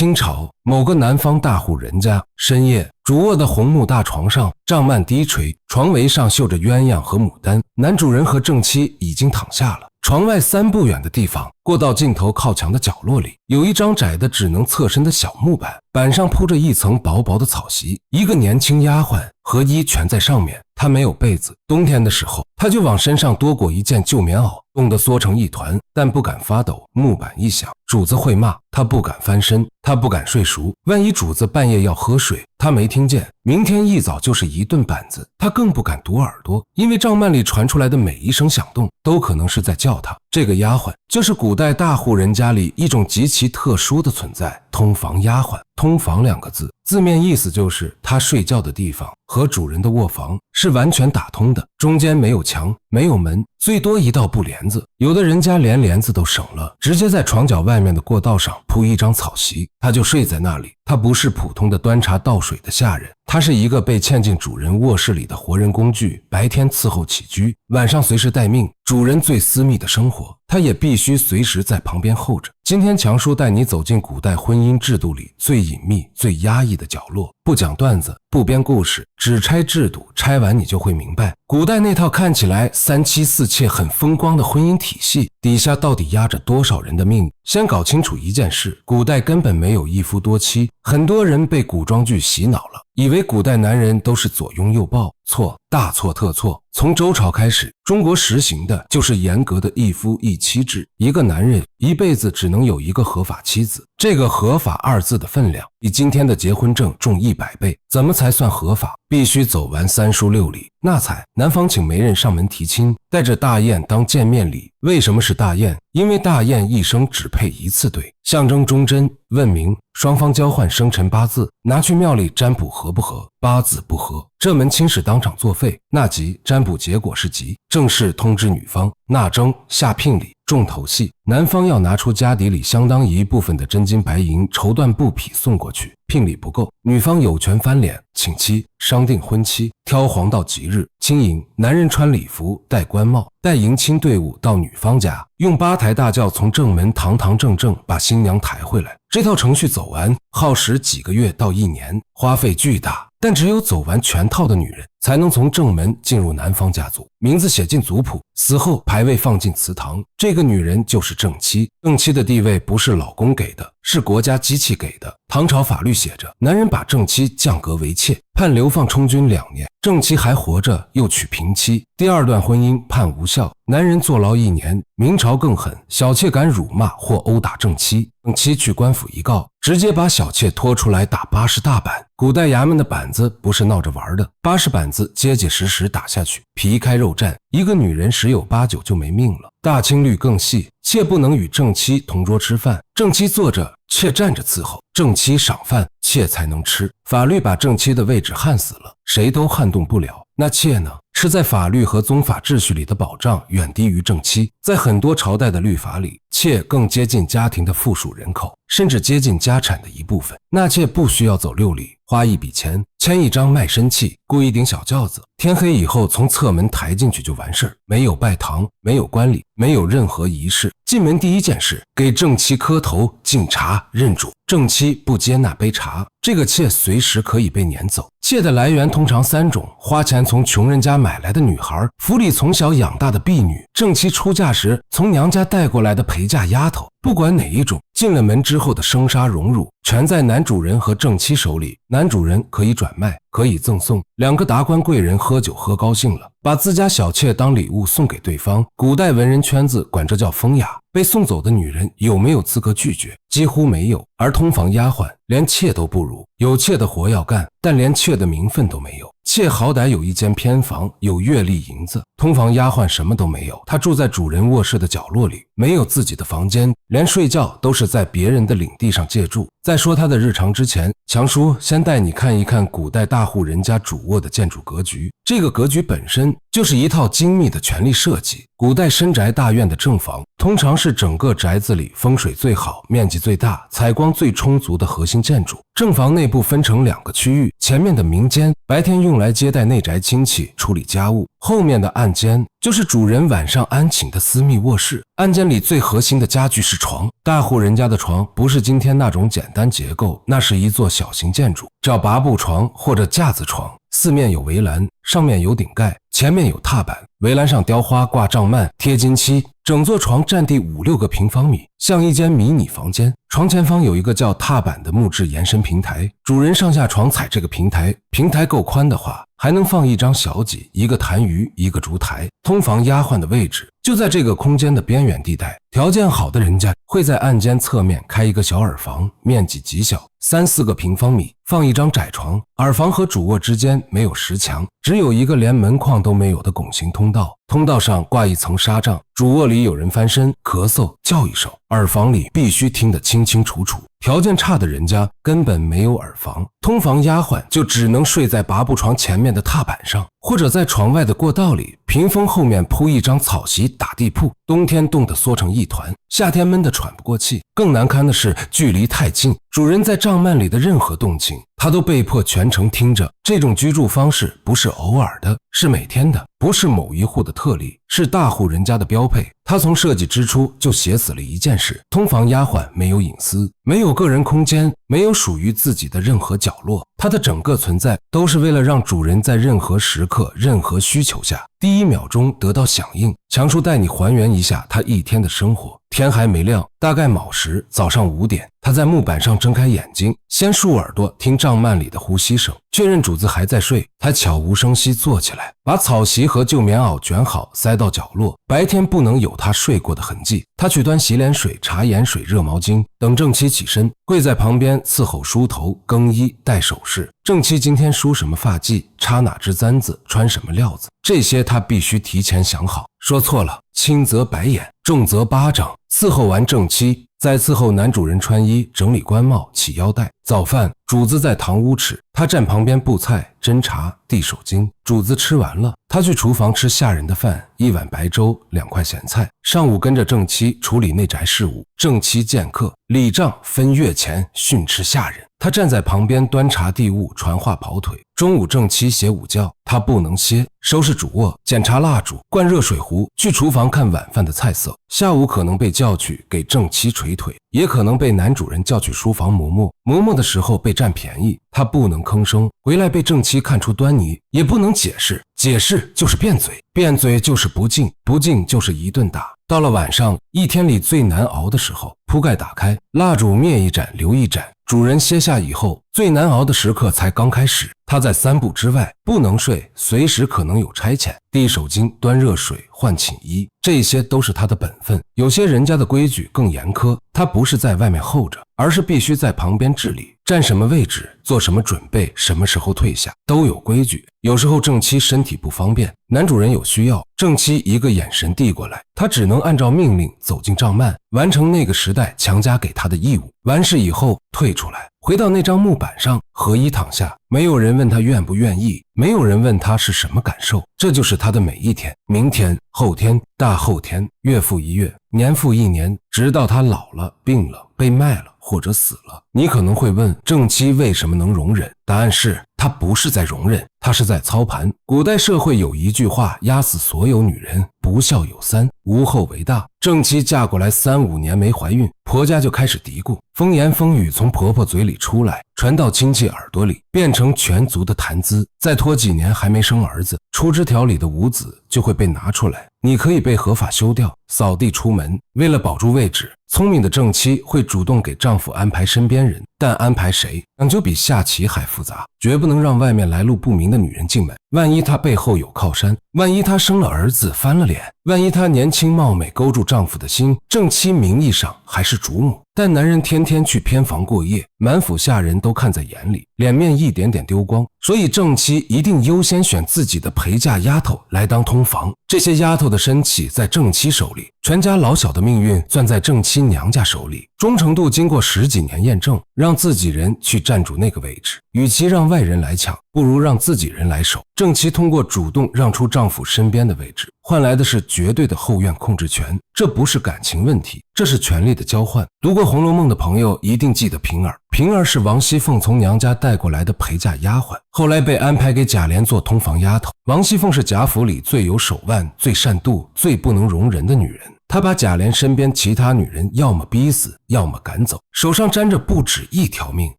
清朝某个南方大户人家，深夜主卧的红木大床上帐幔低垂，床围上绣着鸳鸯和牡丹，男主人和正妻已经躺下了。床外3步远的地方，过道尽头靠墙的角落里，有一张窄的只能侧身的小木板，板上铺着一层薄薄的草席，一个年轻丫鬟和衣全在上面。她没有被子，冬天的时候，她就往身上多裹一件旧棉袄，冻得缩成一团，但不敢发抖。木板一响，主子会骂，她不敢翻身，她不敢睡熟，万一主子半夜要喝水，她没听见，明天一早就是一顿板子。她更不敢堵耳朵，因为帐幔里传出来的每一声响动，都可能是在叫她。这个丫鬟就是古代大户人家里一种极其特殊的存在——通房丫鬟。通房2个字，字面意思就是她睡觉的地方和主人的卧房是完全打通的，中间没有墙，没有门，最多一道布帘子。有的人家连帘子都省了，直接在床角外面的过道上铺一张草席，他就睡在那里。他不是普通的端茶倒水的下人，他是一个被嵌进主人卧室里的活人工具，白天伺候起居，晚上随时待命，主人最私密的生活，他也必须随时在旁边候着。今天强叔带你走进古代婚姻制度里最隐秘、最压抑的角落，不讲段子，不编故事，只拆制度，拆完你就会明白，古代那套看起来3妻4妾很风光的婚姻体系，底下到底压着多少人的命运。先搞清楚一件事，古代根本没有一夫多妻，很多人被古装剧洗脑了，以为古代男人都是左拥右抱，错，大错特错。从周朝开始，中国实行的就是严格的一夫一妻制，一个男人一辈子只能有一个合法妻子，这个合法2字的分量比今天的结婚证重100倍。怎么才算合法？必须走完3书6礼。那才，男方请媒人上门提亲，带着大雁当见面礼。为什么是大雁？因为大雁一生只配1次对，象征忠贞问明，双方交换生辰八字，拿去庙里占卜合不合，八字不合，这门亲事当场作废。那吉，占卜结果是吉，正式通知女方。那征，下聘礼，重头戏，男方要拿出家底里相当一部分的真金白银绸缎布匹送过去，聘礼不够，女方有权翻脸请妻，商定婚期，挑黄道吉日，亲迎，男人穿礼服戴官帽，带迎亲队伍到女方家，用8台大轿从正门堂堂正正把新娘抬回来。这套程序走完，耗时几个月到1年，花费巨大，但只有走完全套的女人才能从正门进入男方家族，名字写进族谱，死后牌位放进祠堂。这个女人就是正妻。正妻的地位不是老公给的，是国家机器给的。唐朝法律写着，男人把正妻降格为妾，判流放充军2年，正妻还活着又娶平妻，第2段婚姻判无效，男人坐牢1年。明朝更狠，小妾敢辱骂或殴打正妻，正妻去官府一告，直接把小妾拖出来打80大板。古代衙门的板子不是闹着玩的，80板子结结实实打下去，皮开肉绽，一个女人10有8九就没命了。大清律更细，妾不能与正妻同桌吃饭，正妻坐着，妾站着伺候，正妻赏饭，妾才能吃。法律把正妻的位置焊死了，谁都撼动不了。那妾呢？是在法律和宗法秩序里的保障远低于正妻。在很多朝代的律法里，妾更接近家庭的附属人口，甚至接近家产的一部分。纳妾不需要走6礼，花一笔钱，签一张卖身契，雇一顶小轿子，天黑以后从侧门抬进去就完事儿，没有拜堂，没有观礼，没有任何仪式。进门第一件事，给正妻磕头敬茶认主。正妻不接那杯茶，这个妾随时可以被撵走。妾的来源通常3种：花钱从穷人家买来的女孩，府里从小养大的婢女，正妻出嫁时从娘家带过来的陪嫁丫头。不管哪一种，进了门之后的生杀荣辱全在男主人和正妻手里。男主人可以转卖，可以赠送。2个达官贵人喝酒喝高兴了，把自家小妾当礼物送给对方。古代文人圈子管这叫风雅。被送走的女人有没有资格拒绝？几乎没有。而通房丫鬟连妾都不如，有妾的活要干，但连妾的名分都没有。妾好歹有一间偏房，有月例银子，通房丫鬟什么都没有。她住在主人卧室的角落里，没有自己的房间，连睡觉都是在别人的领地上借住。在说她的日常之前，强叔先带你看一看古代大户人家主卧的建筑格局。这个格局本身就是一套精密的权力设计。古代深宅大院的正房通常是整个宅子里风水最好、面积最大、采光最充足的核心建筑。正房内部分成2个区域，前面的明间白天用来接待内宅亲戚、处理家务，后面的暗间就是主人晚上安寝的私密卧室。暗间里最核心的家具是床，大户人家的床不是今天那种简单结构，那是一座小型建筑，叫拔步床或者架子床。四面有围栏，上面有顶盖，前面有踏板，围栏上雕花挂帐幔贴金漆，整座床占地5-6个平方米，像一间迷你房间。床前方有一个叫踏板的木质延伸平台，主人上下床踩这个平台，平台够宽的话还能放一张小几、一个痰盂、一个烛台。通房丫鬟的位置就在这个空间的边缘地带，条件好的人家会在暗间侧面开一个小耳房，面积极小，3-4个平方米，放一张窄床。耳房和主卧之间没有石墙，只有一个连门框都没有的拱形通道，通道上挂一层纱帐。主卧里有人翻身、咳嗽、叫一声，耳房里必须听得清清楚楚。条件差的人家根本没有耳房，通房丫鬟就只能睡在拔步床前面的踏板上，或者在床外的过道里，屏风后面铺一张草席打地铺，冬天冻得缩成一团，夏天闷得喘不过气。更难堪的是距离太近，主人在帐幔里的任何动静他都被迫全程听着。这种居住方式不是偶尔的，是每天的，不是某一户的特例，是大户人家的标配。他从设计之初就写死了一件事：通房丫鬟没有隐私，没有个人空间，没有属于自己的任何角落。他的整个存在都是为了让主人在任何时刻、任何需求下，第一秒钟得到响应。强叔带你还原一下他一天的生活。天还没亮，大概卯时，早上5点，他在木板上睁开眼睛，先竖耳朵听帐幔里的呼吸声，确认主子还在睡，他悄无声息坐起来，把草席和旧棉袄卷好塞到角落。白天不能有他睡过的痕迹。他去端洗脸水、茶盐水、热毛巾，等正妻起身，跪在旁边伺候梳头、更衣、戴首饰。正妻今天梳什么发髻，插哪只簪子，穿什么料子，这些他必须提前想好。说错了，轻则白眼，重则巴掌。伺候完正妻，再伺候男主人穿衣、整理官帽、系腰带。早饭主子在堂屋吃，他站旁边布菜、斟茶、递手巾。主子吃完了，他去厨房吃下人的饭，1碗白粥，2块咸菜。上午跟着正妻处理内宅事务，正妻见客，礼账分月钱，训斥下人。他站在旁边端茶递物，传话跑腿。中午正妻写午觉，他不能歇，收拾主卧，检查蜡烛，灌热水壶，去厨房看晚饭的菜色。下午可能被叫去给正妻捶腿，也可能被男主人叫去书房磨墨。磨墨的时候被占便宜，他不能吭声，回来被正妻看出端倪，也不能解释，解释就是辩嘴，辩嘴就是不敬，不敬就是一顿打。到了晚上，一天里最难熬的时候，铺盖打开，蜡烛灭一盏留一盏，主人歇下以后，最难熬的时刻才刚开始。他在3步之外，不能睡，随时可能有差遣，递手巾、端热水、换寝衣，这些都是他的本分。有些人家的规矩更严苛，他不是在外面候着，而是必须在旁边治理，站什么位置，做什么准备，什么时候退下，都有规矩。有时候正妻身体不方便，男主人有需要，正妻一个眼神递过来，他只能按照命令走进帐幔，完成那个时代强加给他的义务。完事以后退出来，回到那张木板上，合衣躺下。没有人问他愿不愿意，没有人问他是什么感受，这就是他的每一天。明天、后天、大后天，月复一月，年复一年，直到他老了、病了、被卖了或者死了。你可能会问，正妻为什么能容忍？答案是，他不是在容忍，他是在操盘。古代社会有一句话压死所有女人：不孝有3，无后为大。正妻嫁过来3-5年没怀孕，婆家就开始嘀咕，风言风语从婆婆嘴里出来，传到亲戚耳朵里，变成全族的谈资。再拖几年还没生儿子，出枝条里的五子就会被拿出来，你可以被合法休掉，扫地出门。为了保住位置，聪明的正妻会主动给丈夫安排身边人，但安排谁讲究比下棋还复杂，绝不能让外面来路不明的女人进门。万一她背后有靠山，万一她生了儿子翻了脸，万一她年轻貌美勾住丈夫的心，正妻名义上还是主母，但男人天天去偏房过夜，满府下人都看在眼里，脸面一点点丢光，所以正妻一定优先选自己的陪嫁丫头来当通房。这些丫头的身契在正妻手里全家老小的命运攥在正妻娘家手里，忠诚度经过10几年验证，让自己人去占住那个位置。与其让外人来抢，不如让自己人来守。正妻通过主动让出丈夫身边的位置，换来的是绝对的后院控制权。这不是感情问题，这是权力的交换。读过《红楼梦》的朋友一定记得平儿。平儿是王熙凤从娘家带过来的陪嫁丫鬟，后来被安排给贾琏做通房丫头。王熙凤是贾府里最有手腕、最善妒、最不能容人的女人。她把贾琏身边其他女人要么逼死，要么赶走，手上沾着不止一条命，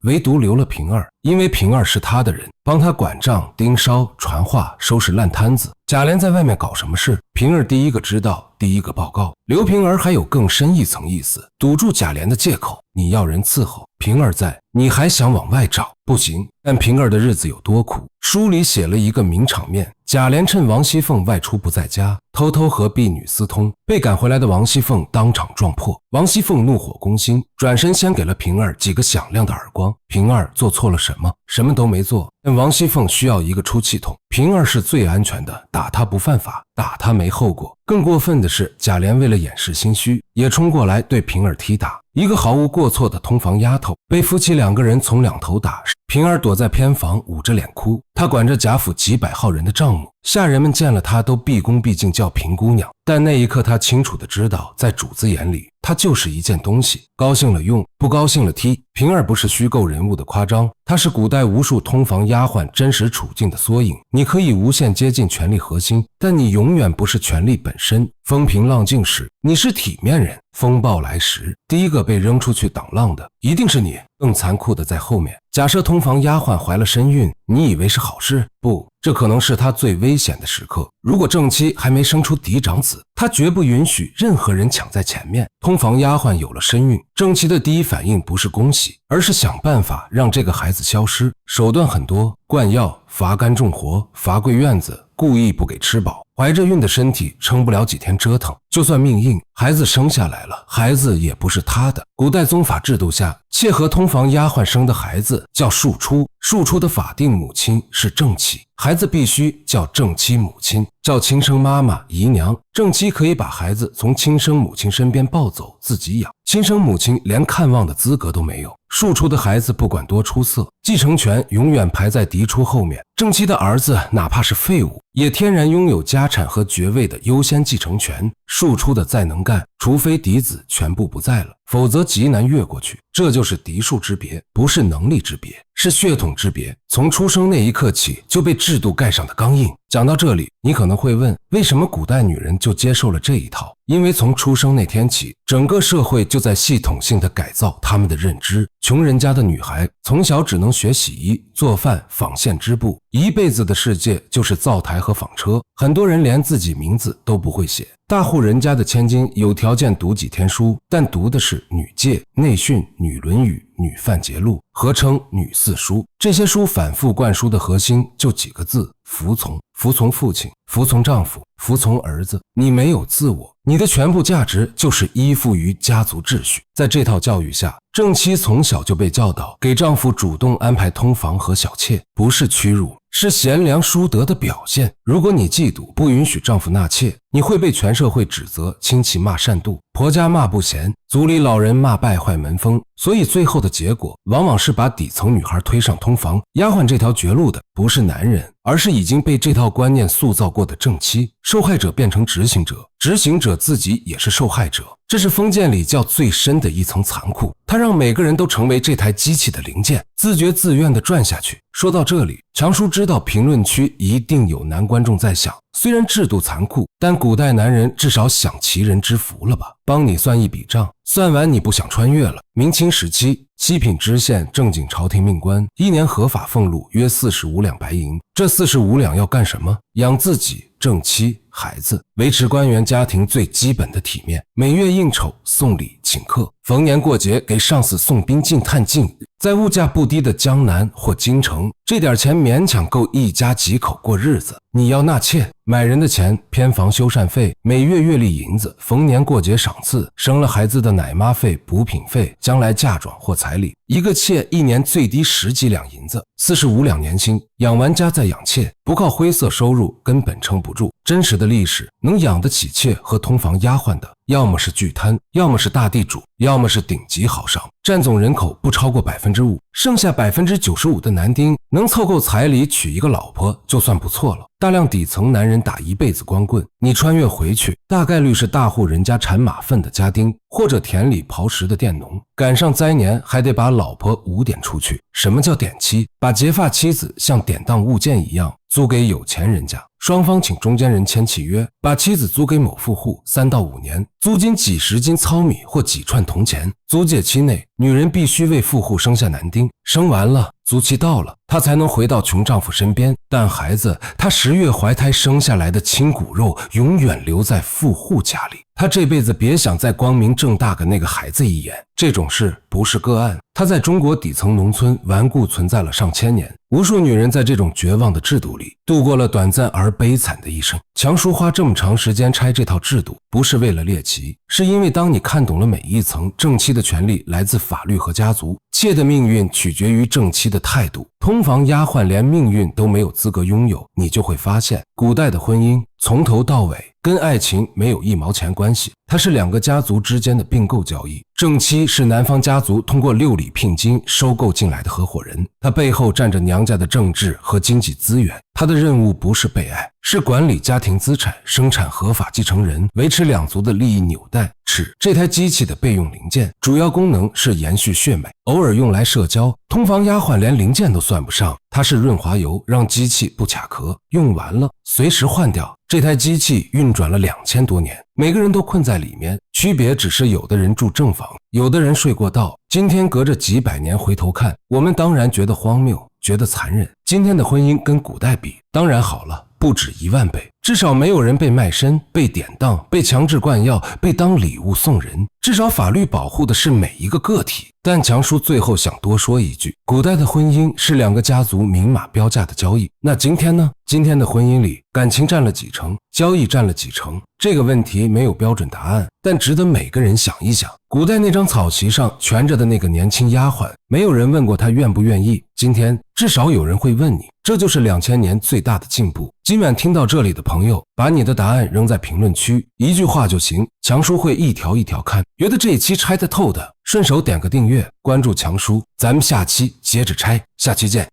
唯独留了平儿，因为平儿是她的人，帮她管账、盯梢、传话、收拾烂摊子。贾琏在外面搞什么事，平儿第一个知道，第一个报告。刘平儿还有更深一层意思，堵住贾琏的借口，你要人伺候，平儿在，你还想往外找，不行。但平儿的日子有多苦，书里写了一个名场面，贾琏趁王熙凤外出不在家，偷偷和婢女私通，被赶回来的王熙凤当场撞破。王熙凤怒火攻心，转身先给了平儿几个响亮的耳光。平儿做错了什么？什么都没做，但王熙凤需要一个出气筒。平儿是最安全的，打她不犯法，打她没后果。更过分的是，贾琏为了掩饰心虚，也冲过来对平儿踢打。一个毫无过错的通房丫头，被夫妻2个人从两头打。平儿躲在偏房，捂着脸哭。她管着贾府几百号人的账目，下人们见了她都毕恭毕敬叫平姑娘。但那一刻，她清楚地知道，在主子眼里，她就是一件东西，高兴了用，不高兴了踢。平儿不是虚构人物的夸张，她是古代无数通房丫鬟真实处境的缩影。你可以无限接近权力核心，但你永远不是权力本身。风平浪静时，你是体面人；风暴来时，第一个被扔出去挡浪的一定是你。更残酷的在后面。假设通房丫鬟怀了身孕，你以为是好事？不，这可能是她最危险的时刻。如果正妻还没生出嫡长子，她绝不允许任何人抢在前面。通房丫鬟有了身孕，正妻的第一反应不是恭喜，而是想办法让这个孩子消失。手段很多，灌药、罚干重活、罚跪院子，故意不给吃饱。怀着孕的身体撑不了几天折腾，就算命硬，孩子生下来了，孩子也不是他的。古代宗法制度下，妾和通房丫鬟生的孩子叫庶出，庶出的法定母亲是正妻，孩子必须叫正妻母亲，叫亲生妈妈姨娘。正妻可以把孩子从亲生母亲身边抱走自己养，亲生母亲连看望的资格都没有。庶出的孩子不管多出色，继承权永远排在嫡出后面。正妻的儿子哪怕是废物，也天然拥有家产和爵位的优先继承权。庶出的再能干，除非嫡子全部不在了，否则极难越过去。这就是嫡庶之别，不是能力之别，是血统之别。从出生那一刻起就被制度盖上的钢印。讲到这里，你可能会问，为什么古代女人就接受了这一套？因为从出生那天起，整个社会就在系统性的改造她们的认知。穷人家的女孩从小只能学洗衣、做饭、纺线织布，一辈子的世界就是灶台和纺车，很多人连自己名字都不会写。大户人家的千金有条件读几天书，但读的是女诫、内训、女论语、女范节录，合称女四书。这些书反复灌输的核心就几个字：服从。服从父亲，服从丈夫，服从儿子。你没有自我，你的全部价值就是依附于家族秩序。在这套教育下，正妻从小就被教导给丈夫主动安排通房和小妾，不是屈辱，是贤良淑德的表现。如果你嫉妒，不允许丈夫纳妾，你会被全社会指责，亲戚骂善妒，婆家骂不贤，族里老人骂败坏门风。所以最后的结果往往是把底层女孩推上通房丫鬟这条绝路的不是男人，而是已经被这套观念塑造过的正妻。受害者变成执行者，执行者自己也是受害者。这是封建礼教最深的一层残酷，它让每个人都成为这台机器的零件，自觉自愿地转下去。说到这里，强叔知道评论区一定有男观众在想，虽然制度残酷，但古代男人至少享其人之福了吧？帮你算一笔账，算完你不想穿越了。明清时期，7品知县正经朝廷命官，1年合法俸禄约45两白银。这45两要干什么？养自己、正妻、孩子，维持官员家庭最基本的体面。每月应酬、送礼、请客，逢年过节给上司送宾进探敬。在物价不低的江南或京城，这点钱勉强够一家几口过日子。你要纳妾，买人的钱、偏房修缮费、每月月例银子、逢年过节赏赐、生了孩子的奶妈费、补品费、将来嫁妆或彩礼。一个妾一年最低10几两银子，45两年薪，养完家再养妾，不靠灰色收入根本撑不住。真实的历史能养得起妾和通房丫鬟的，要么是巨贪，要么是大地主，要么是顶级豪商，占总人口不超过 5%， 剩下 95% 的男丁能凑够彩礼娶一个老婆就算不错了。大量底层男人打一辈子光棍，你穿越回去，大概率是大户人家产马粪的家丁，或者田里刨食的佃农，赶上灾年还得把老婆5点出去。什么叫典妻？把结发妻子像典当物件一样租给有钱人家，双方请中间人签契约，把妻子租给某富户3到5年，租金几十斤糙米或几串铜钱。租借期内，女人必须为富户生下男丁，生完了，租期到了，她才能回到穷丈夫身边，但孩子，她10月怀胎生下来的亲骨肉永远留在富户家里。她这辈子别想再光明正大给那个孩子一眼。这种事不是个案，它在中国底层农村顽固存在了上千年。无数女人在这种绝望的制度里度过了短暂而悲惨的一生。强叔花这么长时间拆这套制度，不是为了猎奇，是因为当你看懂了每一层正妻的权利来自法律和家族，妾的命运取决于正妻的态度，通房丫鬟连命运都没有资格拥有，你就会发现古代的婚姻从头到尾跟爱情没有1毛钱关系，它是2个家族之间的并购交易。正妻是男方家族通过6礼聘金收购进来的合伙人，他背后站着娘家的政治和经济资源，他的任务不是被爱，是管理家庭资产，生产合法继承人，维持2族的利益纽带。齿，这台机器的备用零件，主要功能是延续血脉，偶尔用来社交。通房丫鬟连零件都算不上，它是润滑油，让机器不卡壳，用完了随时换掉。这台机器运转了2000多年，每个人都困在里面，区别只是有的人住正房，有的人睡过道。今天隔着几百年回头看，我们当然觉得荒谬，觉得残忍。今天的婚姻跟古代比，当然好了，不止1万倍。至少没有人被卖身，被典当，被强制灌药，被当礼物送人。至少法律保护的是每一个个体。但强叔最后想多说一句，古代的婚姻是2个家族明码标价的交易，那今天呢？今天的婚姻里，感情占了几成，交易占了几成？这个问题没有标准答案，但值得每个人想一想。古代那张草席上蜷着的那个年轻丫鬟，没有人问过她愿不愿意，今天至少有人会问你，这就是2000年最大的进步。今晚听到这里的朋友，把你的答案扔在评论区，一句话就行，强叔会一条一条看。觉得这一期拆得透的，顺手点个订阅，关注强叔，咱们下期接着拆，下期见。